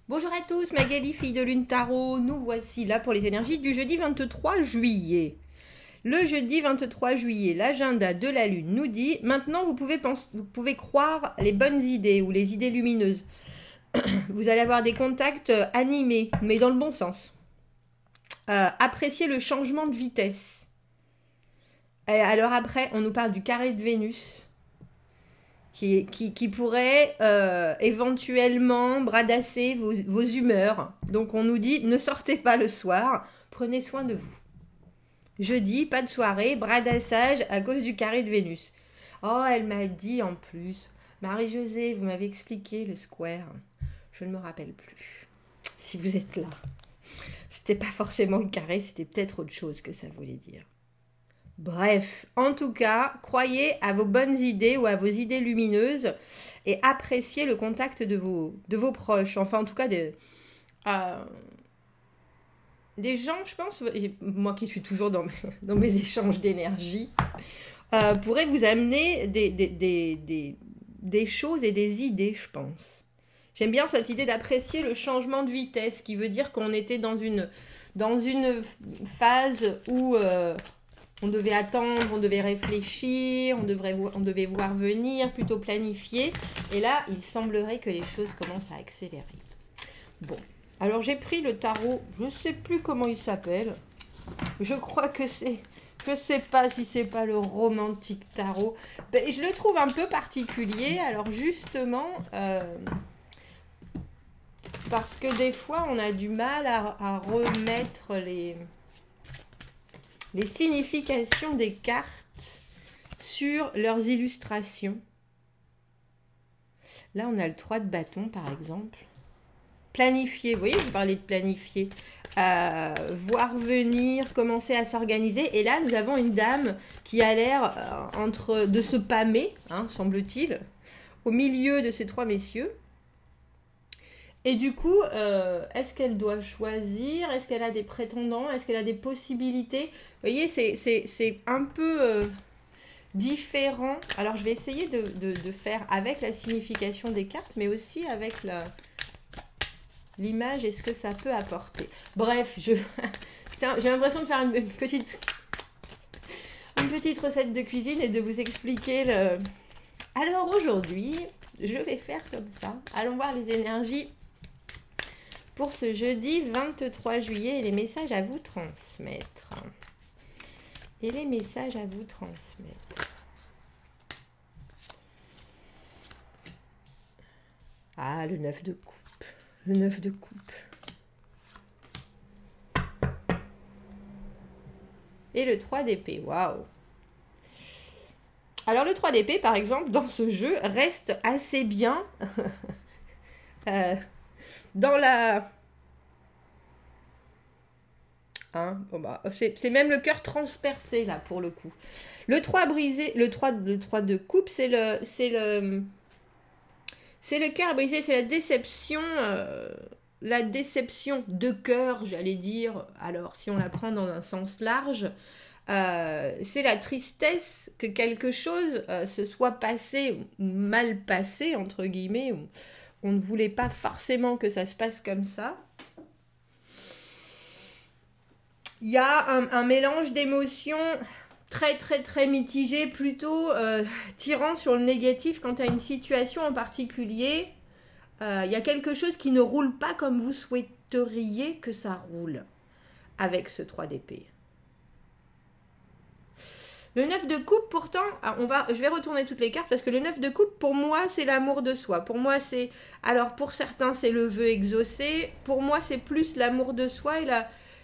Bonjour à tous, Magali, fille de Lune Tarot. Nous voici là pour les énergies du jeudi 23 juillet. Le jeudi 23 juillet, l'agenda de la Lune nous dit maintenant vous pouvez croire les bonnes idées ou les idées lumineuses. Vous allez avoir des contacts animés, mais dans le bon sens. Appréciez le changement de vitesse. Alors après, on nous parle du carré de Vénus. Qui pourrait éventuellement bradasser vos humeurs. Donc on nous dit, ne sortez pas le soir, prenez soin de vous. Jeudi, pas de soirée, bradassage à cause du carré de Vénus. Oh, elle m'a dit en plus, Marie-Josée, vous m'avez expliqué le square. Je ne me rappelle plus. Si vous êtes là. C'était pas forcément le carré, c'était peut-être autre chose que ça voulait dire. Bref, en tout cas, croyez à vos bonnes idées ou à vos idées lumineuses et appréciez le contact de vos proches. Enfin, en tout cas, des gens, je pense, moi qui suis toujours dans mes échanges d'énergie, pourraient vous amener des choses et des idées, je pense. J'aime bien cette idée d'apprécier le changement de vitesse, qui veut dire qu'on était dans une phase où... on devait attendre, on devait réfléchir, on devait voir venir, plutôt planifier. Et là, il semblerait que les choses commencent à accélérer. Bon, alors j'ai pris le tarot, je ne sais plus comment il s'appelle. Je crois que c'est... Je ne sais pas si c'est pas le romantique tarot. Ben, je le trouve un peu particulier. Alors justement... parce que des fois, on a du mal à remettre les significations des cartes sur leurs illustrations. Là, on a le 3 de bâton, par exemple. Planifier, vous voyez, vous parlez de planifier. Voir venir, commencer à s'organiser. Et là, nous avons une dame qui a l'air de se pâmer, hein, semble-t-il, au milieu de ces trois messieurs. Et du coup, est-ce qu'elle doit choisir? Est-ce qu'elle a des prétendants? Est-ce qu'elle a des possibilités? Vous voyez, c'est un peu différent. Alors, je vais essayer de faire avec la signification des cartes, mais aussi avec l'image et ce que ça peut apporter. Bref, j'ai l'impression de faire une petite recette de cuisine et de vous expliquer le... Alors, aujourd'hui, je vais faire comme ça. Allons voir les énergies pour ce jeudi 23 juillet et les messages à vous transmettre. Et les messages à vous transmettre. Ah, le 9 de coupe. Le 9 de coupe. Et le 3 d'épée. Waouh. Alors, le 3 d'épée, par exemple, dans ce jeu, reste assez bien... dans la... Hein, bon bah, c'est même le cœur transpercé, là, pour le coup. Le 3 brisé, le 3 de coupe, c'est le cœur brisé, c'est la déception de cœur, j'allais dire. Alors, si on la prend dans un sens large, c'est la tristesse que quelque chose se soit passé, ou mal passé, entre guillemets, ou on ne voulait pas forcément que ça se passe comme ça. Il y a un mélange d'émotions très très très mitigé, plutôt tirant sur le négatif quant à une situation en particulier. Il y a quelque chose qui ne roule pas comme vous souhaiteriez que ça roule avec ce 3 d'épée. Le 9 de coupe, pourtant, je vais retourner toutes les cartes parce que le 9 de coupe, pour moi, c'est l'amour de soi. Pour moi, c'est... Alors, pour certains, c'est le vœu exaucé. Pour moi, c'est plus l'amour de soi et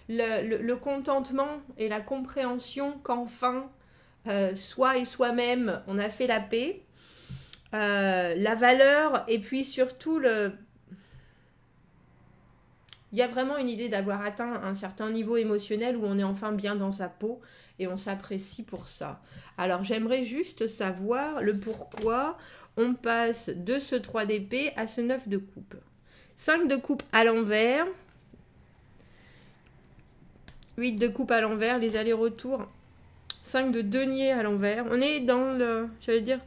le contentement et la compréhension qu'enfin, soi et soi-même, on a fait la paix. La valeur et puis surtout il y a vraiment une idée d'avoir atteint un certain niveau émotionnel où on est enfin bien dans sa peau et on s'apprécie pour ça. Alors j'aimerais juste savoir le pourquoi on passe de ce 3 d'épée à ce 9 de coupe. 5 de coupe à l'envers. 8 de coupe à l'envers, les allers-retours. 5 de denier à l'envers. On est dans le... J'allais dire...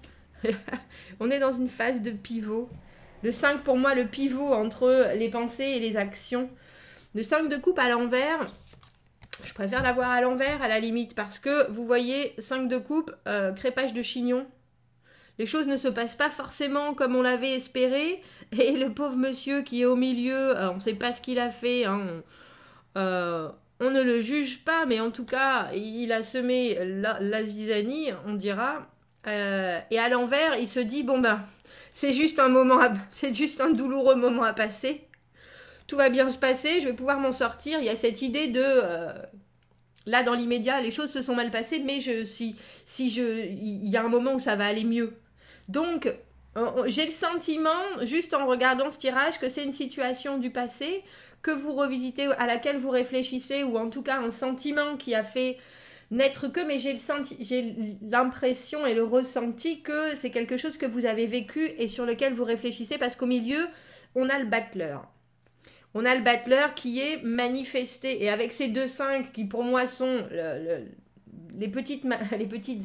on est dans une phase de pivot. Le 5 pour moi, le pivot entre les pensées et les actions. Le 5 de coupe à l'envers, je préfère l'avoir à l'envers à la limite parce que vous voyez, 5 de coupe, crépage de chignon. Les choses ne se passent pas forcément comme on l'avait espéré. Et le pauvre monsieur qui est au milieu, on ne sait pas ce qu'il a fait. Hein, on ne le juge pas, mais en tout cas, il a semé la zizanie, on dira. Et à l'envers, il se dit, bon ben, c'est juste un moment, c'est juste un douloureux moment à passer. Tout va bien se passer, je vais pouvoir m'en sortir. Il y a cette idée de... là, dans l'immédiat, les choses se sont mal passées, mais il y a un moment où ça va aller mieux. Donc, j'ai le sentiment, juste en regardant ce tirage, que c'est une situation du passé que vous revisitez, à laquelle vous réfléchissez, ou en tout cas un sentiment qui a fait naître que, mais j'ai l'impression et le ressenti que c'est quelque chose que vous avez vécu et sur lequel vous réfléchissez, parce qu'au milieu, on a le battleur. On a le battleur qui est manifesté, et avec ces 2-5 qui pour moi sont les petites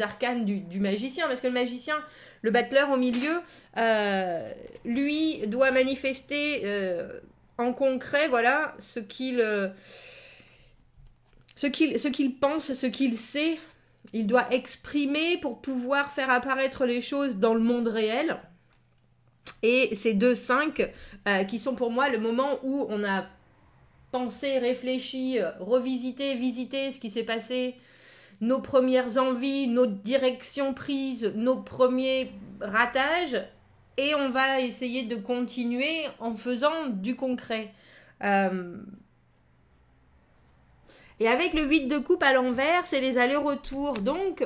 arcanes du magicien, parce que le magicien, le battleur au milieu, lui doit manifester en concret, voilà, ce qu'il pense, ce qu'il sait. Il doit exprimer pour pouvoir faire apparaître les choses dans le monde réel. Et ces 2-5 qui sont pour moi le moment où on a pensé, réfléchi, revisité, visité ce qui s'est passé, nos premières envies, nos directions prises, nos premiers ratages, et on va essayer de continuer en faisant du concret. Et avec le 8 de coupe à l'envers, c'est les allers-retours. Donc,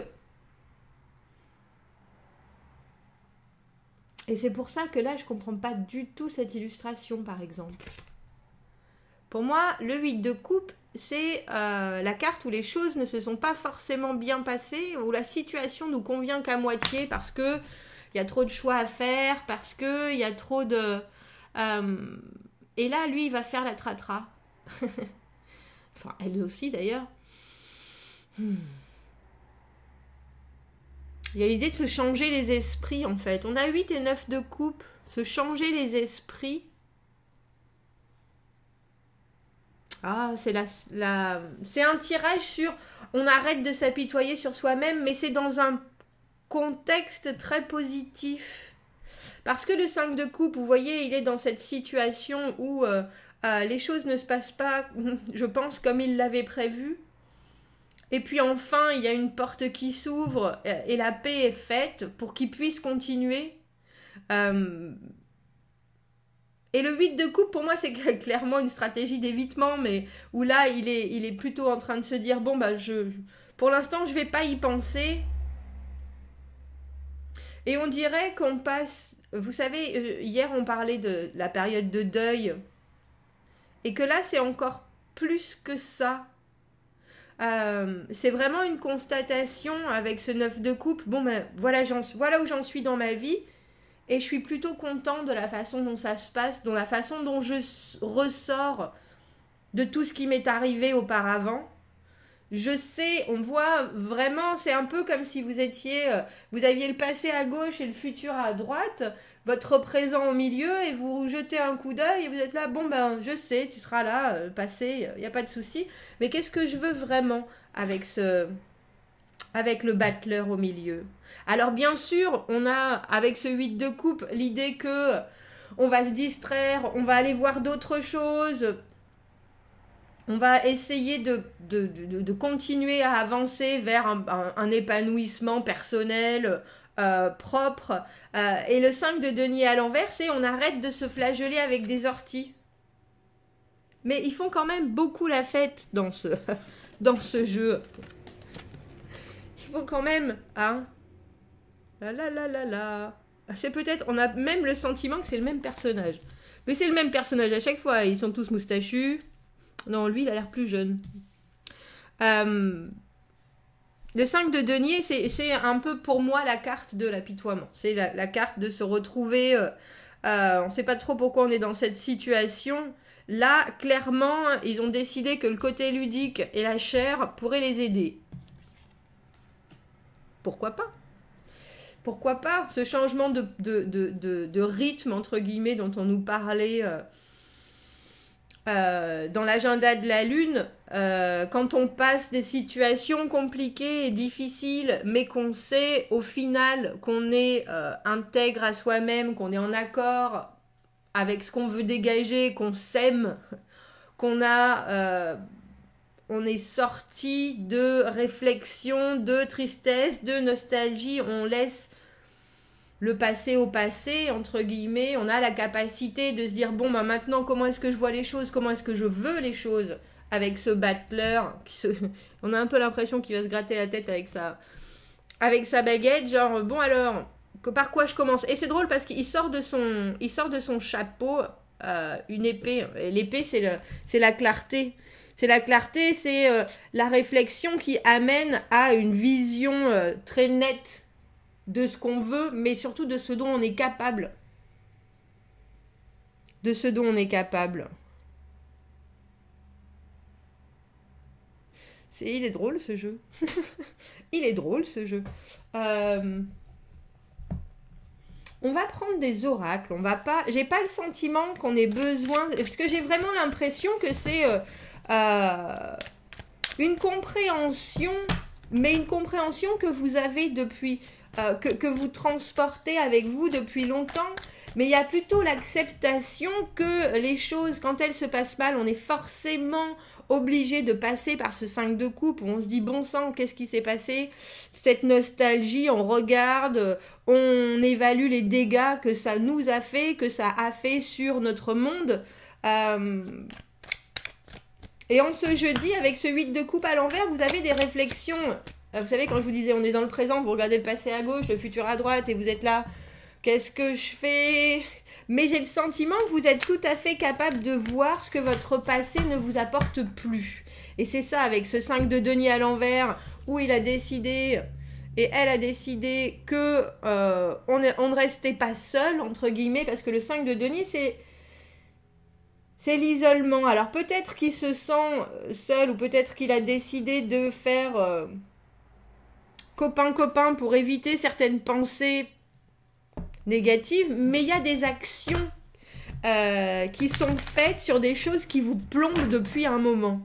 et c'est pour ça que là, je ne comprends pas du tout cette illustration, par exemple. Pour moi, le 8 de coupe, c'est la carte où les choses ne se sont pas forcément bien passées, où la situation nous convient qu'à moitié, parce qu'il y a trop de choix à faire, parce qu'il y a trop de... et là, lui, il va faire la tratra. Enfin, elles aussi, d'ailleurs. Il y a l'idée de se changer les esprits, en fait. On a 8 et 9 de coupe. Se changer les esprits. Ah, c'est c'est un tirage sur... On arrête de s'apitoyer sur soi-même, mais c'est dans un contexte très positif. Parce que le 5 de coupe, vous voyez, il est dans cette situation où les choses ne se passent pas, je pense, comme il l'avait prévu. Et puis enfin, il y a une porte qui s'ouvre et la paix est faite pour qu'il puisse continuer. Et le 8 de coupe, pour moi, c'est clairement une stratégie d'évitement, mais où là, il est plutôt en train de se dire, bon, bah, pour l'instant, je ne vais pas y penser. Et on dirait qu'on passe... Vous savez, hier, on parlait de la période de deuil. Et que là, c'est encore plus que ça. C'est vraiment une constatation avec ce 9 de coupe. Bon, ben, voilà où j'en suis dans ma vie. Et je suis plutôt content de la façon dont ça se passe, de la façon dont je ressors de tout ce qui m'est arrivé auparavant. Je sais, on voit vraiment, c'est un peu comme si vous aviez le passé à gauche et le futur à droite, votre présent au milieu, et vous jetez un coup d'œil et vous êtes là, bon ben je sais, tu seras là, passé, il n'y a pas de souci, mais qu'est-ce que je veux vraiment avec le battleur au milieu? Alors bien sûr, on a avec ce 8 de coupe l'idée que on va se distraire, on va aller voir d'autres choses. On va essayer de continuer à avancer vers un épanouissement personnel propre. Et le 5 de denier à l'envers, c'est on arrête de se flageller avec des orties. Mais ils font quand même beaucoup la fête dans ce jeu. Il faut quand même... Hein, c'est peut-être... On a même le sentiment que c'est le même personnage. Mais c'est le même personnage à chaque fois. Ils sont tous moustachus. Non, lui, il a l'air plus jeune. Le 5 de denier, c'est un peu pour moi la carte de l'apitoiement. C'est la carte de se retrouver. On ne sait pas trop pourquoi on est dans cette situation. Là, clairement, ils ont décidé que le côté ludique et la chair pourraient les aider. Pourquoi pas? pourquoi pas, ce changement de rythme, entre guillemets, dont on nous parlait dans l'agenda de la Lune, quand on passe des situations compliquées et difficiles, mais qu'on sait au final qu'on est intègre à soi-même, qu'on est en accord avec ce qu'on veut dégager, qu'on s'aime, qu'on a... on est sorti de réflexion, de tristesse, de nostalgie, on laisse le passé au passé, entre guillemets, on a la capacité de se dire, bon, bah maintenant, comment est-ce que je vois les choses, comment est-ce que je veux les choses, avec ce battleur, on a un peu l'impression qu'il va se gratter la tête avec sa baguette, genre, bon alors, par quoi je commence? Et c'est drôle parce qu'il sort de son chapeau une épée, et l'épée c'est la clarté. C'est la clarté, c'est la réflexion qui amène à une vision très nette de ce qu'on veut, mais surtout de ce dont on est capable. De ce dont on est capable. Il est drôle ce jeu. Il est drôle ce jeu. On va prendre des oracles. On va pas. J'ai pas le sentiment qu'on ait besoin. Parce que j'ai vraiment l'impression que c'est une compréhension, mais une compréhension que vous avez depuis. Que vous transportez avec vous depuis longtemps, mais il y a plutôt l'acceptation que les choses, quand elles se passent mal, on est forcément obligé de passer par ce 5 de coupe où on se dit bon sang, qu'est-ce qui s'est passé? Cette nostalgie, on regarde, on évalue les dégâts que ça nous a fait, que ça a fait sur notre monde. Et en ce jeudi, avec ce 8 de coupe à l'envers, vous avez des réflexions. Vous savez, quand je vous disais, on est dans le présent, vous regardez le passé à gauche, le futur à droite, et vous êtes là, qu'est-ce que je fais? Mais j'ai le sentiment que vous êtes tout à fait capable de voir ce que votre passé ne vous apporte plus. Et c'est ça, avec ce 5 de denier à l'envers, où il a décidé, et elle a décidé que on ne restait pas seul, entre guillemets, parce que le 5 de denier, c'est l'isolement. Alors peut-être qu'il se sent seul, ou peut-être qu'il a décidé de faire... copain pour éviter certaines pensées négatives, mais il y a des actions qui sont faites sur des choses qui vous plombent depuis un moment.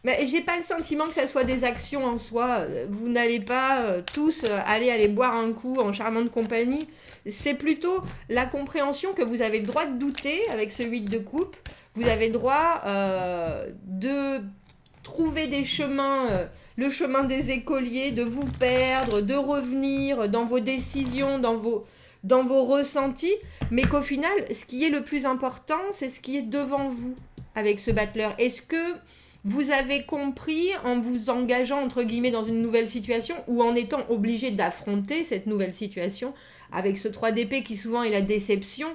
Mais j'ai pas le sentiment que ça soit des actions en soi. Vous n'allez pas tous aller boire un coup en charmante compagnie. C'est plutôt la compréhension que vous avez le droit de douter avec ce 8 de coupe. Vous avez le droit de trouver des chemins... le chemin des écoliers, de vous perdre, de revenir dans vos décisions, dans vos ressentis, mais qu'au final, ce qui est le plus important, c'est ce qui est devant vous avec ce battleur. Est-ce que vous avez compris en vous engageant, entre guillemets, dans une nouvelle situation ou en étant obligé d'affronter cette nouvelle situation avec ce 3 d'épée qui souvent est la déception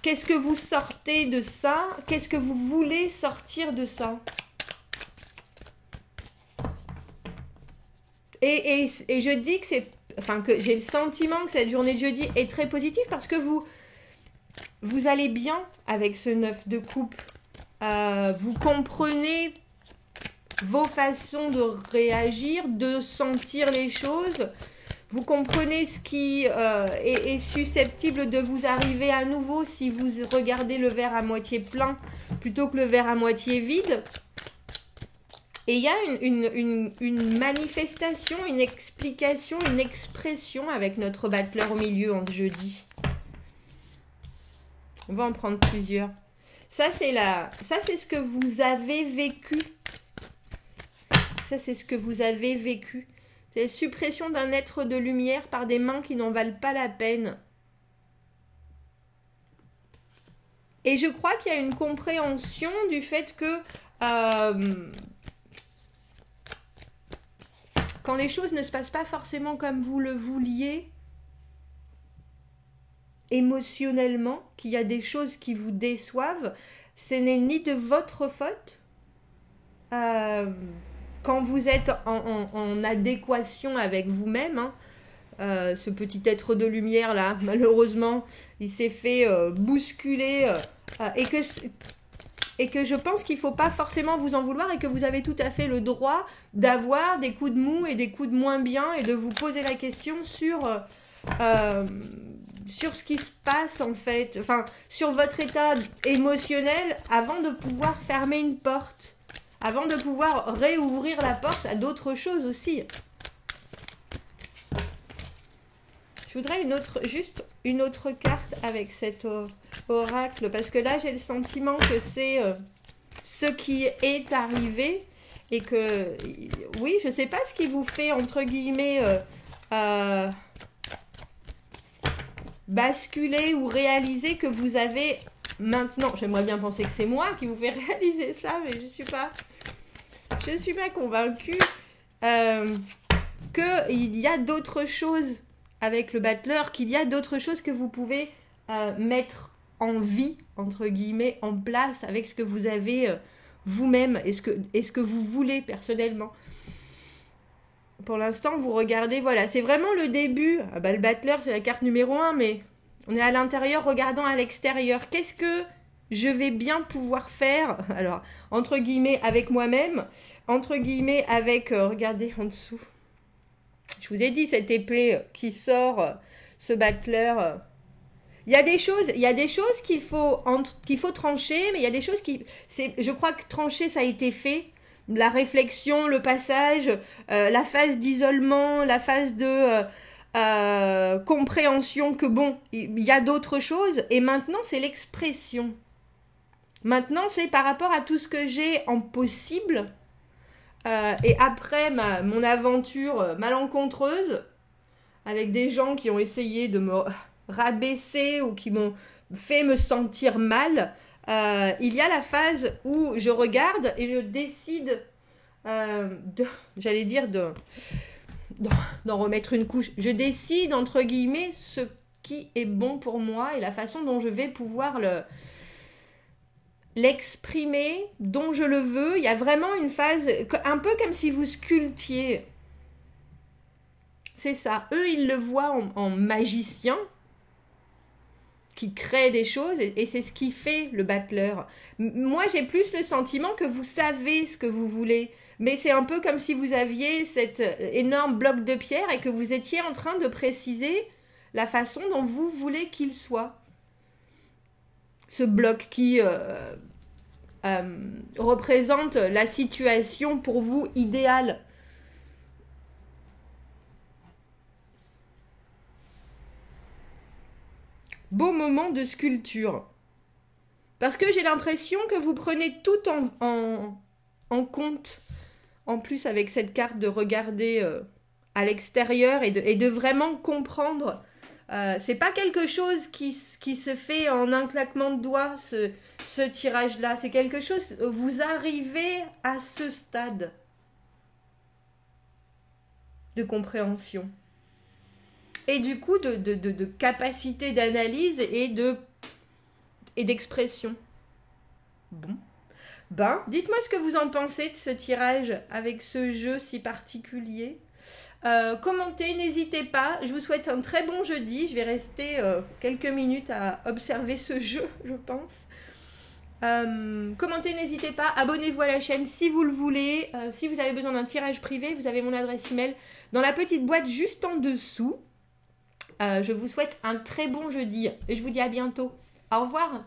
Qu'est-ce que vous sortez de ça? Qu'est-ce que vous voulez sortir de ça? Et je dis que c'est... Enfin, que j'ai le sentiment que cette journée de jeudi est très positive parce que vous allez bien avec ce 9 de coupe. Vous comprenez vos façons de réagir, de sentir les choses. Vous comprenez ce qui est susceptible de vous arriver à nouveau si vous regardez le verre à moitié plein plutôt que le verre à moitié vide. Et il y a une manifestation, une explication, une expression avec notre battleur au milieu en ce jeudi. On va en prendre plusieurs. Ça, c'est ce que vous avez vécu. Ça, c'est ce que vous avez vécu. C'est la suppression d'un être de lumière par des mains qui n'en valent pas la peine. Et je crois qu'il y a une compréhension du fait que quand les choses ne se passent pas forcément comme vous le vouliez, émotionnellement, qu'il y a des choses qui vous déçoivent, ce n'est ni de votre faute. Quand vous êtes en adéquation avec vous-même, hein, ce petit être de lumière là, malheureusement, il s'est fait bousculer et que et que je pense qu'il ne faut pas forcément vous en vouloir et que vous avez tout à fait le droit d'avoir des coups de mou et des coups de moins bien et de vous poser la question sur ce qui se passe en fait, enfin sur votre état émotionnel avant de pouvoir fermer une porte, avant de pouvoir réouvrir la porte à d'autres choses aussi. Je voudrais juste une autre carte avec cet oracle, parce que là, j'ai le sentiment que c'est ce qui est arrivé et que, oui, je ne sais pas ce qui vous fait, entre guillemets, basculer ou réaliser que vous avez maintenant, j'aimerais bien penser que c'est moi qui vous fait réaliser ça, mais je ne suis pas convaincue qu'il y a d'autres choses avec le battleur, qu'il y a d'autres choses que vous pouvez mettre en vie, entre guillemets, en place avec ce que vous avez vous-même et ce que vous voulez personnellement. Pour l'instant, vous regardez, voilà, c'est vraiment le début. Ah bah, le battleur, c'est la carte numéro 1, mais on est à l'intérieur, regardant à l'extérieur. Qu'est-ce que je vais bien pouvoir faire? Alors, entre guillemets, avec moi-même, entre guillemets, avec, regardez en dessous. Je vous ai dit, cette épée qui sort, ce battleur. Il y a des choses qu'il faut trancher, mais il y a des choses je crois que trancher, ça a été fait. La réflexion, le passage, la phase d'isolement, la phase de compréhension que bon, il y a d'autres choses. Et maintenant, c'est l'expression. Maintenant, c'est par rapport à tout ce que j'ai en possible. Et après mon aventure malencontreuse, avec des gens qui ont essayé de me rabaisser ou qui m'ont fait me sentir mal, il y a la phase où je regarde et je décide d'en remettre une couche. Je décide, entre guillemets, ce qui est bon pour moi et la façon dont je vais pouvoir l'exprimer, dont je le veux. Il y a vraiment une phase, un peu comme si vous sculptiez. C'est ça. Eux, ils le voient en magicien, qui crée des choses, et c'est ce qui fait le battleur. Moi, j'ai plus le sentiment que vous savez ce que vous voulez, mais c'est un peu comme si vous aviez cet énorme bloc de pierre et que vous étiez en train de préciser la façon dont vous voulez qu'il soit. Ce bloc qui représente la situation pour vous idéale. Beau moment de sculpture. Parce que j'ai l'impression que vous prenez tout en compte. En plus, avec cette carte, de regarder à l'extérieur et de vraiment comprendre. C'est pas quelque chose qui se fait en un claquement de doigts, ce tirage-là. C'est quelque chose, vous arrivez à ce stade de compréhension. Et du coup, de capacité d'analyse et d'expression. Bon. Ben, dites-moi ce que vous en pensez de ce tirage avec ce jeu si particulier. Commentez, n'hésitez pas. Je vous souhaite un très bon jeudi. Je vais rester quelques minutes à observer ce jeu, je pense. Commentez, n'hésitez pas. Abonnez-vous à la chaîne si vous le voulez. Si vous avez besoin d'un tirage privé, vous avez mon adresse email dans la petite boîte juste en dessous. Je vous souhaite un très bon jeudi et je vous dis à bientôt. Au revoir.